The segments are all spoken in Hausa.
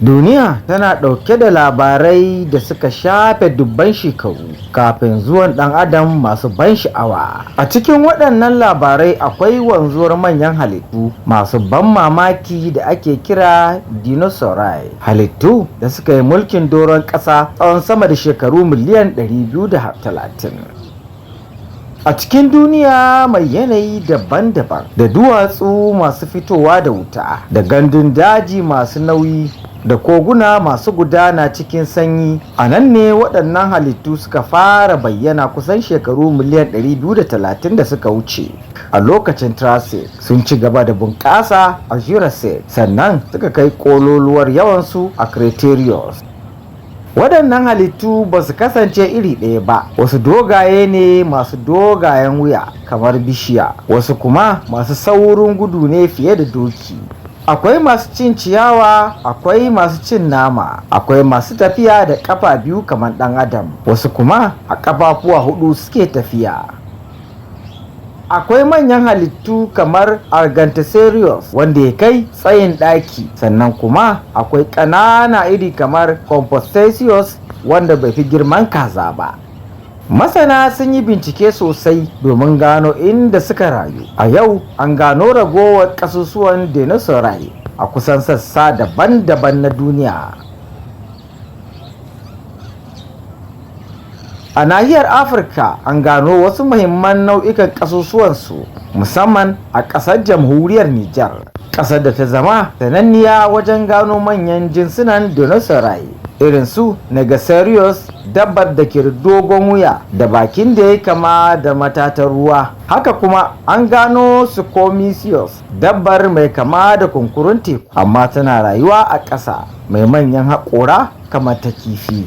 Duniya tana ɗauke da labarai da suka shafe dubban shekaru kafin zuwan ɗan adam masu ban sha'awa. A cikin waɗannan labarai akwai wanzuwar manyan halittu masu ban mamaki da ake kira dinosaurs, halittu da suka yi mulkin doron ƙasa tsawon sama da shekaru miliyan 230. A cikin duniya mai yanayi daban-daban da duwatsu masu fitowa da wuta da gandun daji masu nauyi da koguna masu gudana cikin sanyi, a nan ne waɗannan halittu suka fara bayyana kusan shekaru miliyan 230 da suka wuce. A lokacin Triassic sun ci gaba da bunƙasa a Jurassic, sannan suka kai ƙololuwar yawansu a Cretaceous. Waɗannan halittu ba su kasance iri ɗaya ba, wasu dogaye ne masu dogayen wuya kamar bishiya, wasu kuma masu saurin gudu ne fiye da doki. Akwai masu cin ciyawa, akwai masu cin nama, akwai masu tafiya da ƙafa biyu kamar ɗan adam, wasu kuma a ƙafafuwa huɗu suke tafiya. Akwai manyan halittu kamar Argentasaurus wanda ya kai tsayin ɗaki, sannan kuma akwai ƙanana iri kamar Compsognathus wanda bai fi girman kaza ba. Masana sun yi bincike sosai domin gano inda suka rayu. A yau an gano ragowar ƙasusuwan dinosaurs a kusan sassa daban-daban na duniya. A nahiyar Afirka an gano wasu muhimman nau'ikan ƙasusuwansu, musamman a ƙasar jamhuriyar Nijar, ƙasar da ta zama sananniya wajen gano manyan jinsunan dinosaurs irin su Negasaurus, dabbar da ke da dogon wuya da bakin da ya kama da matatar ruwa. Haka kuma an gano Sukomisius, dabbar mai kama da kunkurun teku amma tana rayuwa a ƙasa, mai manyan haƙora kamar ta kifi.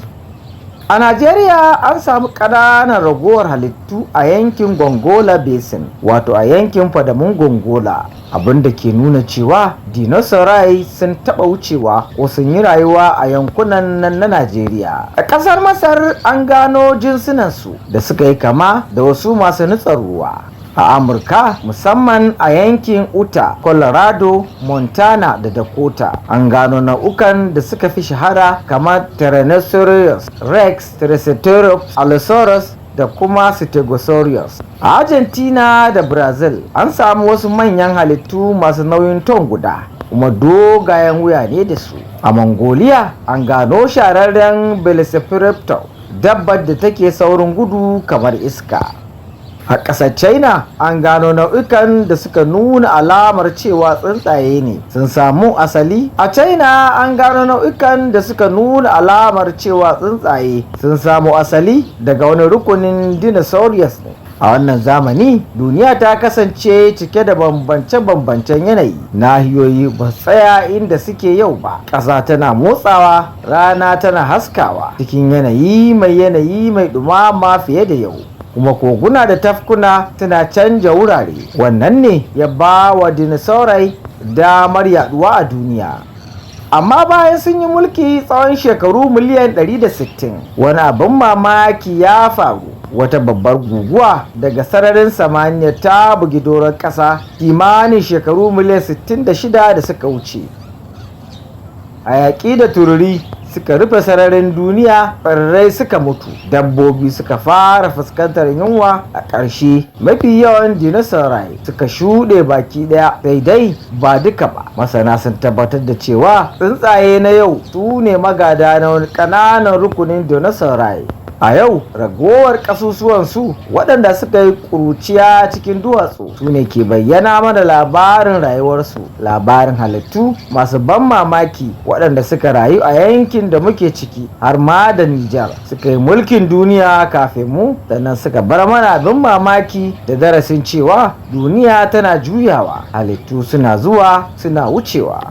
A Najeriya an samu ƙananan ragowar halittu a yankin Gongola Basin, wato a yankin fadamun Gongola, abinda ke nuna cewa dinosaurs sun taɓa wucewa ko sun yi rayuwa a yankunan nan na Najeriya. A ƙasar Masar an gano jinsunansu da suka yi kama da wasu masu nutsar ruwa. A Amurka, musamman a yankin Utah, Colorado, Montana da Dakota, an gano nau'ukan da suka fi shahara kamar Tyrannosaurus Rex, Triceratops, Allosaurus da kuma Stegosaurus. A Argentina da Brazil an samu wasu manyan halittu masu nauyin ton guda, kuma dogayen wuya ne da su. A Mongolia an gano shararren Velociraptor, dabbar da take saurin gudu kamar iska. A ƙasar China an gano nau'ikan da suka nuna alamar cewa tsuntsaye ne sun samu asali. A China an gano nau'ikan da suka nuna alamar cewa tsuntsaye sun samu asali daga wani rukunin dinosaurs ne. A wannan zamani duniya ta kasance cike da bambance-bambancen yanayi. Nahiyoyi ba tsaya inda suke yau ba. Ƙasa tana motsawa, rana tana haskawa cikin yanayi mai ɗumama fiye da yau. Kuma koguna da tafkuna tana canja wurare. Wannan ne ya ba wa dinosaurs damar yaduwa a duniya. Amma bayan sun yi mulki tsawon shekaru miliyan 160, wani abin mamaki ya faru. Wata babbar guguwa daga sararin samaniya ta bugi doron ƙasa kimanin shekaru miliyan 66 da suka wuce. Hayaƙi da tururi suka rufe sararin duniya, tsirrai suka mutu, dabbobi suka fara fuskantar yunwa. A ƙarshe mafi yawan dinosaurs suka shuɗe baki ɗaya, sai dai ba duka ba. Masana sun tabbatar da cewa tsuntsaye na yau su ne magada na wani ƙananan rukunin dinosaurs. A yau ragowar ƙasusuwansu waɗanda suka yi ƙuruciya cikin duwatsu su ne ke bayyana mana labarin rayuwarsu, labarin halittu masu ban mamaki waɗanda suka rayu a yankin da muke ciki har ma da Nijar, suka yi mulkin duniya kafin mu, sannan suka bar mana abin mamaki da darasin cewa duniya tana juyawa, halittu suna zuwa suna wucewa.